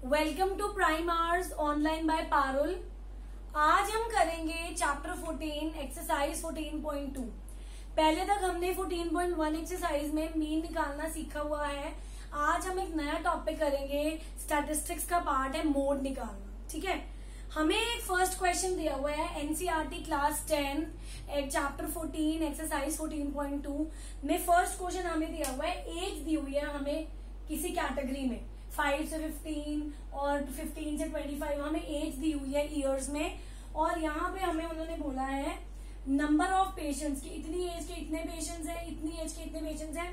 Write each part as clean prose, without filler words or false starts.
Welcome to prime hours online by Parul. आज हम करेंगे चैप्टर 14 एक्सरसाइज 14.2। पहले तक हमने 14.1 एक्सरसाइज में मीन निकालना सीखा हुआ है। आज हम एक नया टॉपिक करेंगे, स्टैटिस्टिक्स का पार्ट है मोड निकालना। ठीक है, हमें एक फर्स्ट क्वेश्चन दिया हुआ है एनसीईआरटी क्लास 10 चैप्टर 14 एक्सरसाइज 14.2 में। फर्स्ट क्वेश्चन हमें दिया हुआ है, एज दी हुई है हमें किसी कैटेगरी में 5 से 15 और 15 से 25 हमें एज दी हुई है ईयर्स में। और यहाँ पे हमें उन्होंने बोला है नंबर ऑफ पेशेंट्स की, इतनी एज के इतने पेशेंट्स हैं, इतनी एज के इतने पेशेंट्स हैं।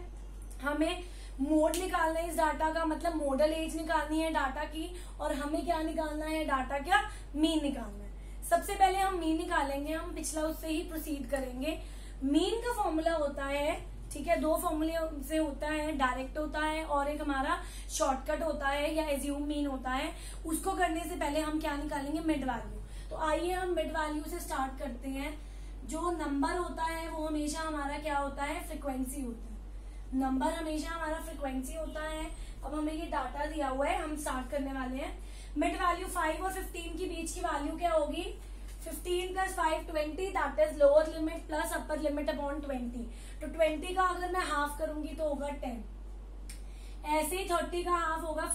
हमें मोड निकालना है इस डाटा का, मतलब मॉडल एज निकालनी है डाटा की। और हमें क्या निकालना है, डाटा क्या, मीन निकालना है। सबसे पहले हम मीन निकालेंगे, हम पिछला उससे ही प्रोसीड करेंगे। मीन का फॉर्मूला होता है, ठीक है, दो फॉर्मूले से होता है, डायरेक्ट होता है और एक हमारा शॉर्टकट होता है या एज्यूम मीन होता है। उसको करने से पहले हम क्या निकालेंगे, मिड वैल्यू। तो आइए हम मिड वैल्यू से स्टार्ट करते हैं। जो नंबर होता है वो हमेशा हमारा क्या होता है, फ्रिक्वेंसी होता है। नंबर हमेशा हमारा फ्रिक्वेंसी होता है। अब हमें ये डाटा दिया हुआ है, हम स्टार्ट करने वाले हैं। मिड वैल्यू 5 और 15 के बीच की वैल्यू क्या होगी, 15 plus 5 20, that is lower limit plus upper limit upon 20। तो 20 का अगर मैं हाफ करूंगी तो होगा 10। ऐसे ही 30 का हाफ होगा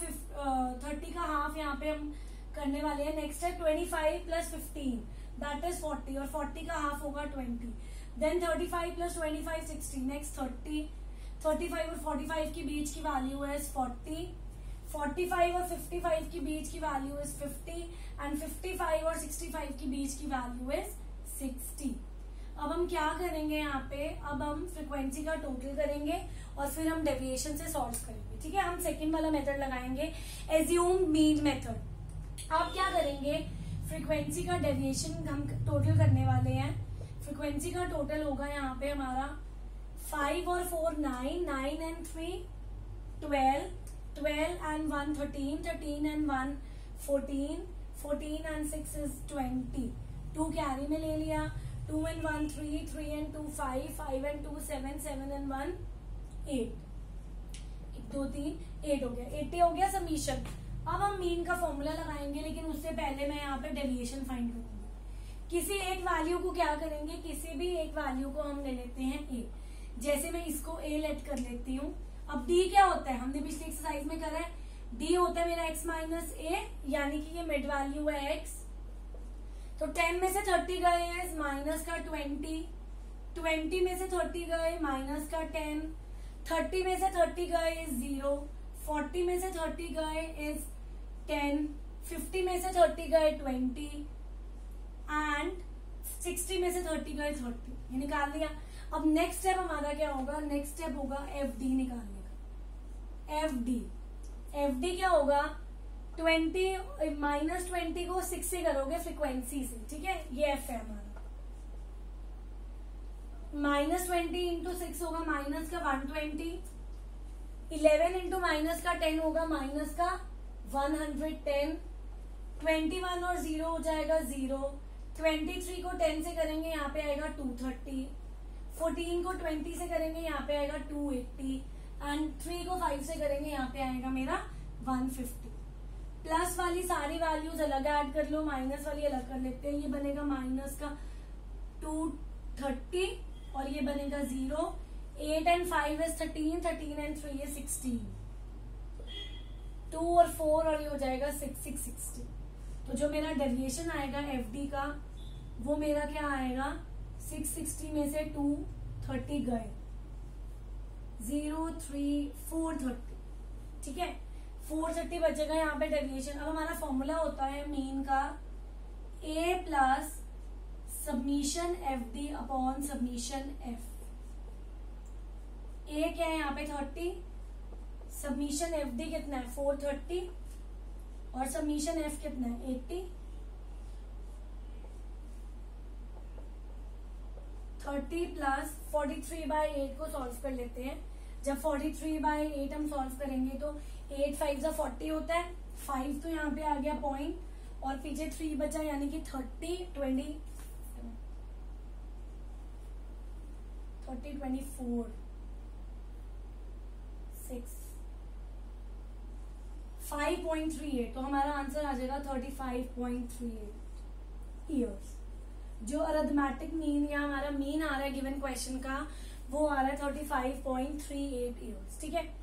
30 का हाफ यहाँ पे हम करने वाले हैं। नेक्स्ट है 25 प्लस 15 दैट इज 40 और 40 का हाफ होगा 20। Then 35 plus 25 60। नेक्स्ट 35 और 45 के बीच की वैल्यू है 40। 45 और 55 के बीच की वैल्यू इज 50 एंड 55 और 65 के बीच की वैल्यू इज 60। अब हम क्या करेंगे यहाँ पे, अब हम फ्रीक्वेंसी का टोटल करेंगे और फिर हम डेविएशन से सॉल्व करेंगे। ठीक है, हम सेकंड वाला मेथड लगाएंगे, एज्यूम मीन मेथड। आप क्या करेंगे, फ्रीक्वेंसी का डेविएशन हम टोटल करने वाले हैं। फ्रीक्वेंसी का टोटल होगा यहाँ पे हमारा 5 और 4 9, 9 and 3 12, 12 and 1 13, 13 and 1 14, 14 and 6 is 20। 2 carry में ले लिया, 2 and 1 3, 3 and 2 5, 5 and 2 7, 7 and 1 8। 1 2 3 8 हो गया, 80 हो गया समीशन। अब हम मीन का फॉर्मूला लगाएंगे, लेकिन उससे पहले मैं यहाँ पे डेविएशन फाइंड करूंगी। किसी एक वैल्यू को क्या करेंगे, किसी भी एक वैल्यू को हम ले लेते हैं ए। जैसे मैं इसको ए लेट कर लेती हूँ। अब डी क्या होता है, हमने पिछली एक्सरसाइज में करा है, डी होता है मेरा x माइनस ए, यानी कि ये मिड वैल्यू है x। तो 10 में से 30 गए हैं माइनस का 20, 20 में से 30 गए माइनस का 10, 30 में से 30 गए इज 0, 40 में से 30 गए इज 10, 50 में से 30 गए 20 एंड 60 में से 30 गए 30। ये निकाल लिया। अब नेक्स्ट स्टेप हमारा क्या होगा, नेक्स्ट स्टेप होगा एफ डी निकालने का। एफ डी क्या होगा, 20 माइनस 20 को 6 से करोगे फ्रीक्वेंसी से। ठीक है, ये एफ है हमारा। माइनस 20 इंटू 6 होगा माइनस का 120, 11 इंटू माइनस का 10 होगा माइनस का 110, 21 और 0 हो जाएगा 0, 23 को 10 से करेंगे यहाँ पे आएगा 230, 14 को 20 से करेंगे यहाँ पे आएगा 280 एंड 3 को 5 से करेंगे यहाँ पे आएगा मेरा 150। प्लस वाली सारी वैल्यूज अलग ऐड कर लो, माइनस वाली अलग कर लेते हैं। ये बनेगा माइनस का 230 और ये बनेगा 0। 8 एंड 5 इज 13, 13 एंड 3 इज 16, 2 और 4 और ये हो जाएगा 6, 6 60। तो जो मेरा डेविएशन आएगा एफ डी का वो मेरा क्या आएगा, 660 में से 230 गए, 0 3 430। ठीक है, 430 बचेगा यहाँ पे डेविएशन। अब हमारा फॉर्मूला होता है मीन का, A plus summation F D upon summation F. A क्या है यहाँ पे 30, सबमिशन एफ डी कितना है 430 और सबमिशन एफ कितना है 80। 30 प्लस 43/8 को सॉल्व कर लेते हैं। जब 43/8 हम सॉल्व करेंगे तो 8 5 जा 40 होता है, 5 तो यहाँ पे आ गया पॉइंट और पीछे 3 बचा, यानी कि 30 20 24 6 5.38, तो हमारा आंसर आ जाएगा 35.38 ईयर्स। जो अरिथमेटिक मीन या हमारा मीन आ रहा है गिवन क्वेश्चन का, वो आ रहा है 35.38 ईयर्स। ठीक है,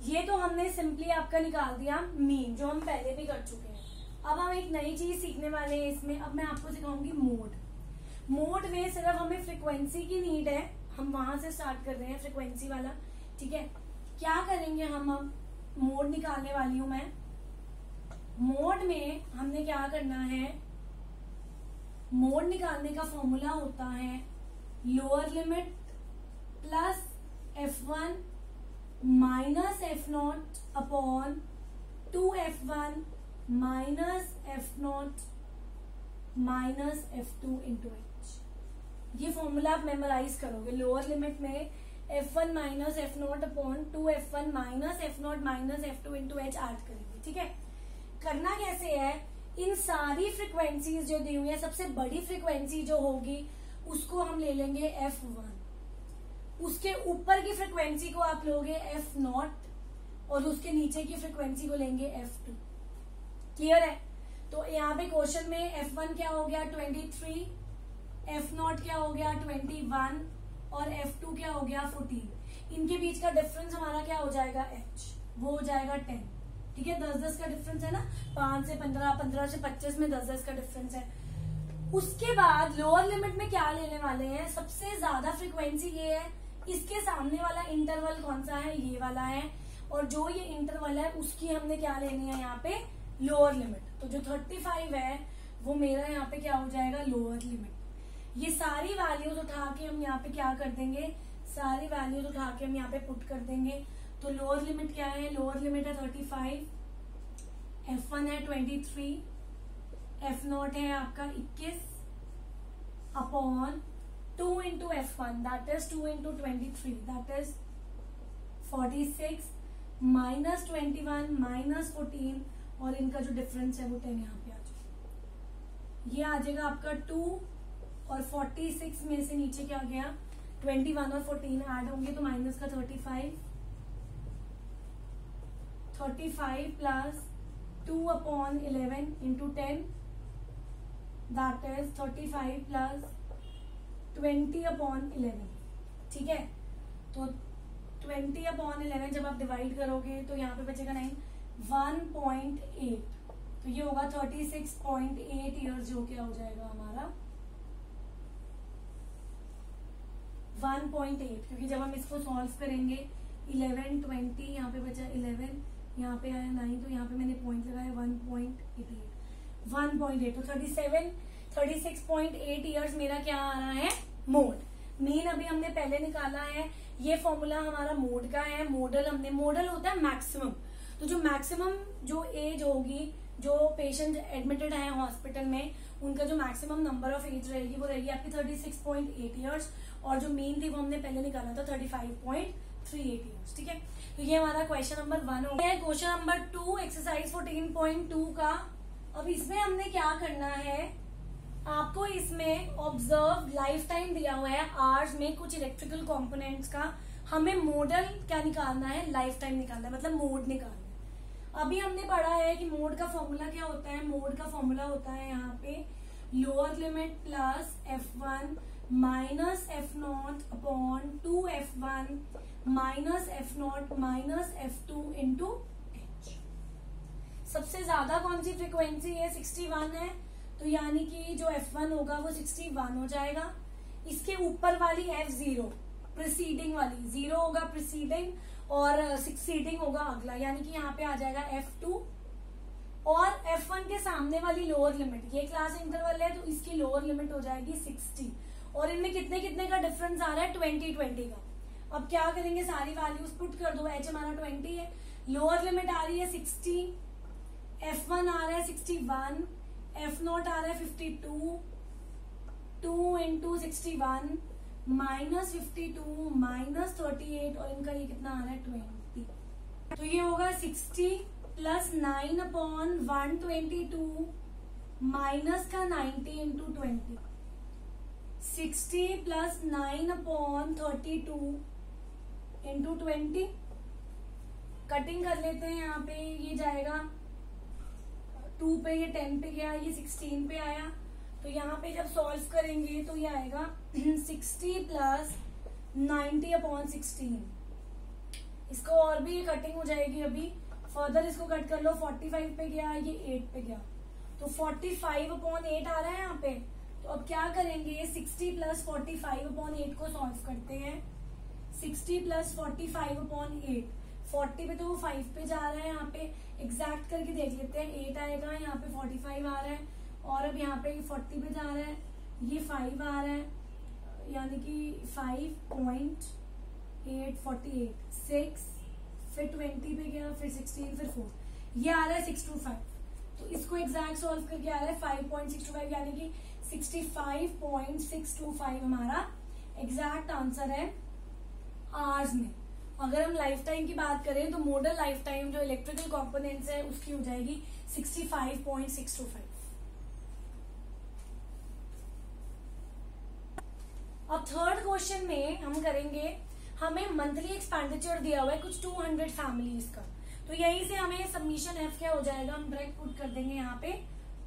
ये तो हमने सिंपली आपका निकाल दिया मीन, जो हम पहले भी कर चुके हैं। अब हम एक नई चीज सीखने वाले हैं इसमें। अब मैं आपको सिखाऊंगी मोड। मोड में सिर्फ हमें फ्रीक्वेंसी की नीड है, हम वहां से स्टार्ट कर रहे हैं फ्रीक्वेंसी वाला। ठीक है, क्या करेंगे हम, अब मोड निकालने वाली हूं मैं। मोड में हमने क्या करना है, मोड निकालने का फॉर्मूला होता है lower limit plus F1 minus F0 upon 2F1 minus F0 minus F2 into H। ये फॉर्मूला आप मेमोराइज करोगे। लोअर लिमिट में F1 minus F0 upon 2F1 minus F0 minus F2 into H add करेंगे। ठीक है, करना कैसे है, इन सारी फ्रीक्वेंसीज जो दी हुई है, सबसे बड़ी फ्रीक्वेंसी जो होगी उसको हम ले लेंगे F1, उसके ऊपर की फ्रीक्वेंसी को आप लोगे F0 और उसके नीचे की फ्रीक्वेंसी को लेंगे F2। क्लियर है? तो यहाँ पे क्वेश्चन में F1 क्या हो गया 23, F0 क्या हो गया 21 और F2 क्या हो गया 14। इनके बीच का डिफरेंस हमारा क्या हो जाएगा H, वो हो जाएगा 10। ठीक है, 10-10 का डिफरेंस है ना, 5 से 15, 15 से 25 में 10-10 का डिफरेंस है। उसके बाद लोअर लिमिट में क्या लेने वाले हैं, सबसे ज्यादा फ्रीक्वेंसी ये है, इसके सामने वाला इंटरवल कौन सा है, ये वाला है, और जो ये इंटरवल है उसकी हमने क्या लेनी है यहाँ पे लोअर लिमिट। तो जो 35 है वो मेरा यहाँ पे क्या हो जाएगा लोअर लिमिट। ये सारी वैल्यूज उठा के हम यहाँ पे क्या कर देंगे, सारी वैल्यूज उठा के हम यहाँ पे पुट कर देंगे। तो लोअर लिमिट क्या है, लोअर लिमिट है 35, F1 है 23, F0 है आपका 21 upon 2 into F1 that is 2 into 23 that is 46 minus 21 minus 14 और इनका जो डिफरेंस है वो 10 यहाँ पे आ जाएगा। ये आ जाएगा आपका 2 और 46 में से नीचे क्या गया 21 और 14 ऐड होंगे तो माइनस का 35 plus 2 upon 11 into 10 that is 35 plus 20 upon 11। ठीक है, तो 20 अपॉन 11 जब आप डिवाइड करोगे तो यहाँ पे बचेगा 9, 1.8, तो ये होगा 36.8 ईयर्स, जो क्या हो जाएगा हमारा 1.8, क्योंकि जब हम इसको सॉल्व करेंगे 11, 20 यहाँ पे बचा 11, यहाँ पे आया 9, तो यहाँ पे मैंने पॉइंट लगाया 1.8, तो 36.8 ईयर्स मेरा क्या आ रहा है मोड। मीन अभी हमने पहले निकाला है, ये फॉर्मूला हमारा मोड का है। मोडल होता है मैक्सिमम, तो जो मैक्सिमम जो एज होगी, जो पेशेंट एडमिटेड है हॉस्पिटल में, उनका जो मैक्सिमम नंबर ऑफ एज रहेगी वो रहेगी आपकी 36.8 ईयर्स, और जो मीन थी वो हमने पहले निकाला था 35.38 ईयर्स। ठीक है, तो ये हमारा क्वेश्चन नंबर 1 हो गया। क्वेश्चन नंबर 2 एक्सरसाइज 14.2 का। अब इसमें हमने क्या करना है, आपको इसमें ऑब्जर्व लाइफ टाइम दिया हुआ है आवर्स में कुछ इलेक्ट्रिकल कंपोनेंट्स का, हमें मॉडल क्या निकालना है, लाइफ टाइम निकालना है, मतलब मोड निकालना है। अभी हमने पढ़ा है कि मोड का फॉर्मूला क्या होता है, मोड का फॉर्मूला होता है यहाँ पे lower limit plus F1 minus F0 upon 2F1 minus F0 minus F2 into H। सबसे ज्यादा कौन सी फ्रीक्वेंसी है, 61 है, तो यानी कि जो F1 होगा वो 61 हो जाएगा। इसके ऊपर वाली F0 प्रीसीडिंग वाली 0 होगा प्रीसीडिंग, और सक्सीडिंग होगा अगला, यानी कि यहाँ पे आ जाएगा F2, और F1 के सामने वाली लोअर लिमिट, ये क्लास इंटरवल है तो इसकी लोअर लिमिट हो जाएगी 60, और इनमें कितने कितने का डिफरेंस आ रहा है 20 का। अब क्या करेंगे, सारी वैल्यूज पुट कर दो। H हमारा 20 है, लोअर लिमिट आ रही है 60, F1 आ रहा है 61, F0 आ रहा है 52, 2 इंटू 61 माइनस 52 माइनस 38, और इनका ये कितना आ रहा है 20, तो ये होगा 60 प्लस 9 अपॉन 122 माइनस का 90 into 20, 60 plus 9 upon 32 into 20, cutting कर लेते हैं। यहाँ पे ये जाएगा 2 पे, ये 10 पे गया, ये 16 पे आया। तो यहाँ पे जब सॉल्व करेंगे तो ये आएगा 60 प्लस 90/16। इसको और भी कटिंग हो जाएगी अभी। फर्दर इसको कट कर लो, 45 पे गया, ये 8 पे गया, तो 45/8 आ रहा है यहाँ पे। तो अब क्या करेंगे, 60 प्लस 45/8 को सॉल्व करते हैं। 60 प्लस 45/8, 40 पे तो वो 5 पे जा रहा है, यहाँ पे एग्जैक्ट करके देख लेते हैं। 8 आएगा, यहाँ पे 45 आ रहा है, और अब यहाँ पे 40 पे जा रहा है, ये 5 आ रहा है, यानी कि 5.848, 6, फिर 20 पे गया, फिर 16, फिर 4, ये आ रहा है 625। तो इसको एग्जैक्ट सॉल्व करके आ रहा है 5.625, यानी कि 65.625 हमारा एग्जैक्ट आंसर है आवर्स में। अगर हम लाइफ टाइम की बात करें तो मोडल लाइफ टाइम जो इलेक्ट्रिकल कंपोनेंट्स है उसकी हो जाएगी 65.625। अब थर्ड क्वेश्चन में हम करेंगे, हमें मंथली एक्सपेंडिचर दिया हुआ है कुछ 200 फैमिलीज का। तो यही से हमें सबमिशन एफ क्या हो जाएगा, हम डायरेक्ट पुट कर देंगे यहाँ पे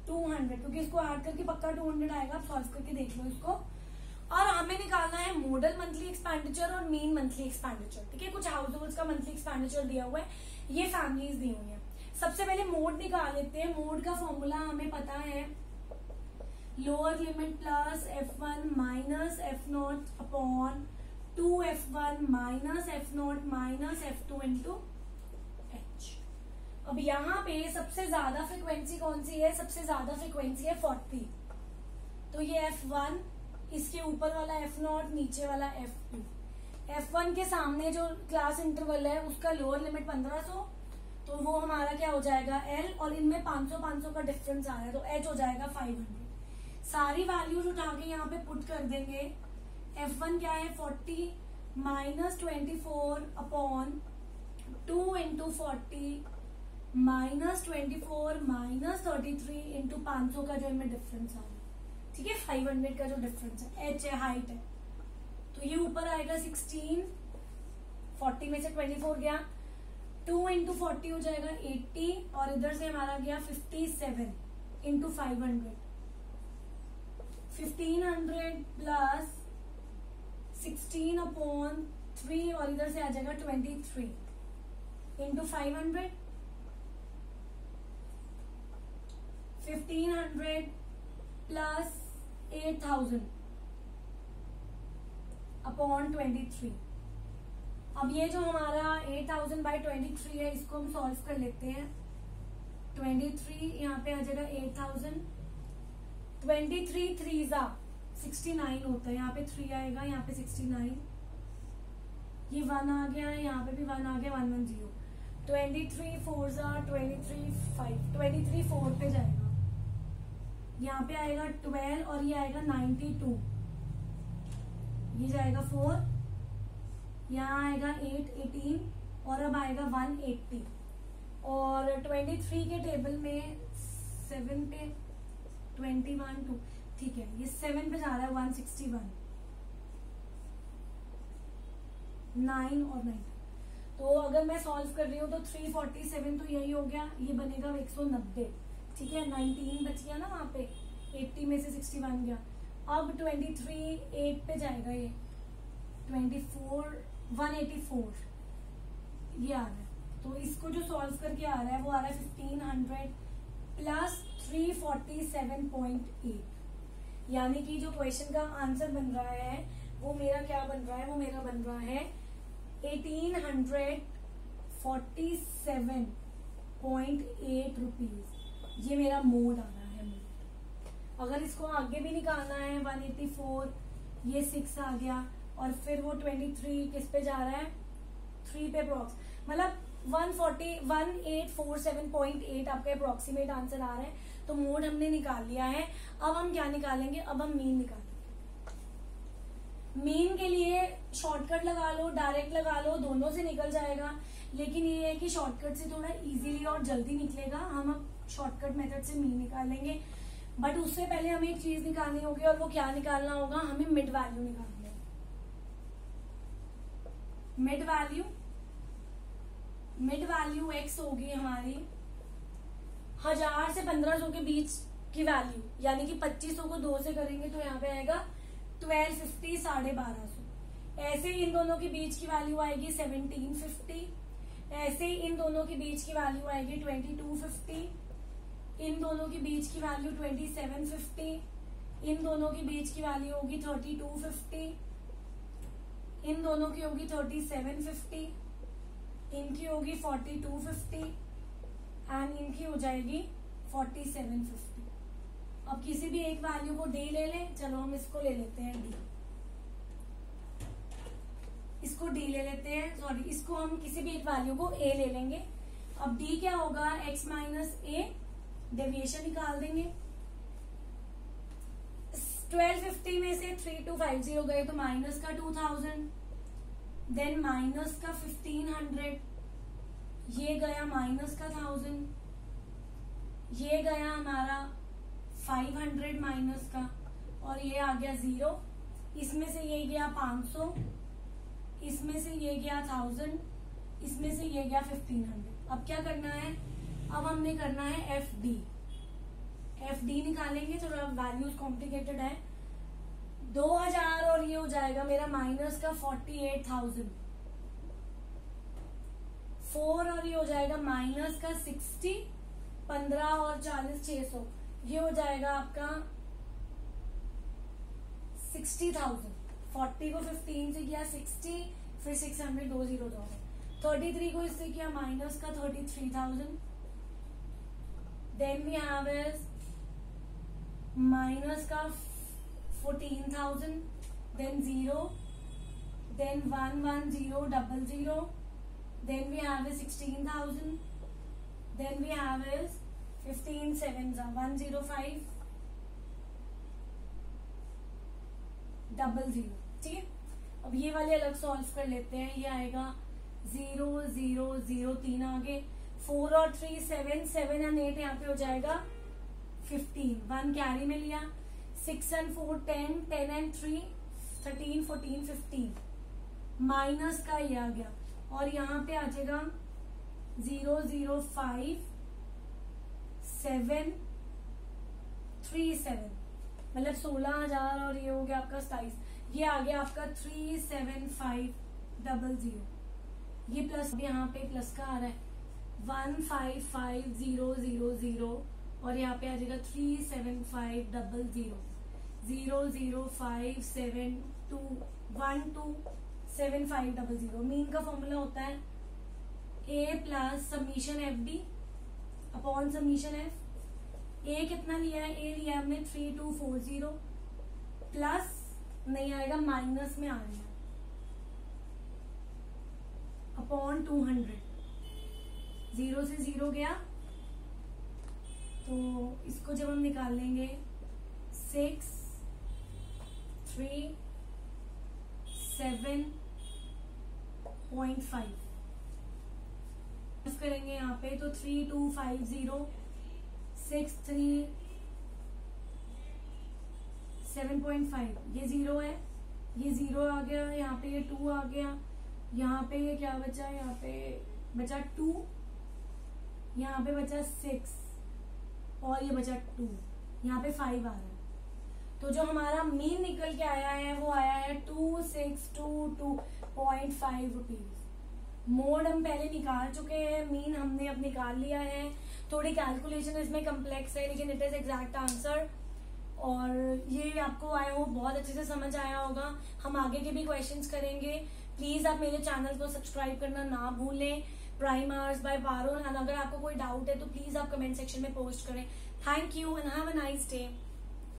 200, क्योंकि इसको ऐड करके पक्का 200 आएगा। आप सॉल्व करके देख लो इसको। और हमें निकालना है मॉडल मंथली एक्सपेंडिचर और मीन मंथली एक्सपेंडिचर। ठीक है, कुछ हाउस होल्ड का मंथली एक्सपेंडिचर दिया हुआ है, ये फैमिलीज दी हुई है। सबसे पहले मोड निकाल लेते हैं। मोड का फॉर्मूला हमें पता है, lower limit plus F1 minus F0 upon 2F1 minus F0 minus F2 into H। अब यहाँ पे सबसे ज्यादा फ्रीक्वेंसी कौन सी है, सबसे ज्यादा फ्रीक्वेंसी है 40। तो ये F1, इसके ऊपर वाला F0, नीचे वाला F2। F1 के सामने जो क्लास इंटरवल है उसका लोअर लिमिट 1500, तो वो हमारा क्या हो जाएगा L, और इनमें 500 का डिफरेंस आ रहा है, तो H हो जाएगा 500। सारी वैल्यूज उठा के यहाँ पे पुट कर देंगे। F1 क्या है 40 minus 24 upon 2 into 40 minus 24 minus 33 into 500 का जो इनमें डिफरेंस आ रहा है। ठीक है, 500 का जो डिफरेंस है, H है, हाइट है, तो ये ऊपर आएगा 16, 40 में से 24 गया, 2 इंटू 40 हो जाएगा 80, और इधर से हमारा गया 57 इंटू 500, 1500 प्लस 16 अपॉन 3, और इधर से आ जाएगा 23 इंटू 500, 1500 प्लस 8000 अपॉन 23। अब ये जो हमारा 8000/23 है, इसको हम सॉल्व कर लेते हैं। 23 यहाँ पे आ जाएगा 8000, 23 3 जा 69 होता है, यहाँ पे 3 आएगा, यहाँ पे 69, ये 1 आ गया, यहाँ पे भी 1 आ गया, 110। 23 4 जा 23 5, 23 4 पे जाएगा, यहाँ पे आएगा 12, और ये आएगा 92, ये जाएगा 4, यहाँ आएगा 8 18, और अब आएगा 180। और 23 के टेबल में 7 पे 21 2, ठीक है, ये 7 पे जा रहा है 161, 9 और 9। तो अगर मैं सॉल्व कर रही हूँ तो 347 तो यही हो गया, ये बनेगा 190। ठीक है, 19 बच गया ना वहां पे, 80 में से 61 गया। अब 23 8 पे जाएगा, ये 24 184 ये आ रहा है। तो इसको जो सॉल्व करके आ रहा है वो आ रहा है 1500 प्लस 347.8, यानी कि जो क्वेश्चन का आंसर बन रहा है वो मेरा क्या बन रहा है, वो मेरा बन रहा है 1847.8 रुपीज। ये मेरा मोड आ रहा है। मोड अगर इसको आगे भी निकालना है 184, ये 6 आ गया, और फिर वो 23 किस पे जा रहा है, 3 पे अप्रॉक्स, मतलब 1847.8 आपका अप्रोक्सीमेट आंसर आ रहा है। तो मोड हमने निकाल लिया है। अब हम क्या निकालेंगे, अब हम मीन निकालेंगे। मीन के लिए शॉर्टकट लगा लो, डायरेक्ट लगा लो, दोनों से निकल जाएगा, लेकिन ये है कि शॉर्टकट से थोड़ा इजीली और जल्दी निकलेगा। हम अब शॉर्टकट मेथड से मीन निकालेंगे, बट उससे पहले हमें एक चीज निकालनी होगी, और वो क्या निकालना होगा, हमें मिड वैल्यू निकालनी है। Mid value mid value x होगी हमारी 1000 से 1500 के बीच की वैल्यू, यानी कि 2500 को 2 से करेंगे तो यहाँ पे आएगा 1250, 1250। ऐसे इन दोनों के बीच की वैल्यू आएगी 1750, ऐसे इन दोनों के बीच की वैल्यू आएगी 2250, इन दोनों के बीच की वैल्यू 2750, इन दोनों के बीच की वैल्यू होगी 3250, इन दोनों की होगी 3750, इनकी होगी 4250 एंड इनकी हो जाएगी 4750। अब किसी भी एक वैल्यू को डी ले लें। चलो हम इसको ले लेते हैं डी, इसको डी ले लेते हैं, सॉरी इसको हम किसी भी एक वैल्यू को ए ले लेंगे। अब डी क्या होगा, x माइनस ए, डेविएशन निकाल देंगे। 1250 में से 3250 गए तो माइनस का 2000, देन माइनस का 1500, ये गया माइनस का 1000, ये गया हमारा 500 माइनस का, और ये आ गया 0। इसमें से ये गया 500, इसमें से ये गया 1000, इसमें से ये गया 1500। अब क्या करना है, अब हमने करना है एफ डी निकालेंगे। थोड़ा वैल्यूज कॉम्प्लिकेटेड है। 2000 और ये हो जाएगा मेरा माइनस का 48,000, 4 और ये हो जाएगा माइनस का 60, 15 और 40 600, ये हो जाएगा आपका 60,000। 40 को 15 से किया 60, फिर 600 2 0 2, 33 को इससे किया माइनस का 33,000, then we have is minus का 14,000, then 0, then 1 1 0 0 0, then we have is 16,000, then we have is 15 7 105 00। ठीक है, अब ये वाले अलग सॉल्व कर लेते हैं। ये आएगा 0 0 0 3 आगे, 4 और 3 7 7 एंड 8 यहाँ पे हो जाएगा 15, 1 कैरी में लिया, 6 एंड 4 10, 10 एंड 3 13 14 15, माइनस का ये आ गया, और यहाँ पे आ जाएगा 0 0 5 7 3 7, मतलब 16,000 और ये हो गया आपका 27, ये आ गया आपका 37500। ये प्लस यहाँ पे प्लस का आ रहा है 155000 और यहाँ पे आ जाएगा 37500 00572127500। मीन का फॉर्मूला होता है A plus summation F D upon summation F. A कितना लिया है, ए लिया हमने 3240 प्लस नहीं आएगा माइनस में आ रहा है अपॉन 200, 0 से 0 गया तो इसको जब हम निकालेंगे 6 3 7.5 करेंगे यहाँ पे तो 3250 6 3 7.5, ये 0 है, ये 0 आ गया, यहाँ पे ये 2 आ गया, यहाँ पे ये क्या बचा, यहाँ पे बचा 2, यहाँ पे बचा 6 और ये बचा 2, यहाँ पे 5 आ रहा है। तो जो हमारा मीन निकल के आया है वो आया है 2622.5 रुपीज। मोड हम पहले निकाल चुके हैं, मीन हमने अब निकाल लिया है। थोड़ी कैलकुलेशन इसमें कम्प्लेक्स है लेकिन इट इज एग्जैक्ट आंसर, और ये आपको आई होप बहुत अच्छे से समझ आया होगा। हम आगे के भी क्वेश्चंस करेंगे। प्लीज आप मेरे चैनल को सब्सक्राइब करना ना भूलें, prime hours bye Parul. And अगर आपको कोई डाउट है तो प्लीज आप कमेंट सेक्शन में पोस्ट करें। Thank you and have a nice day.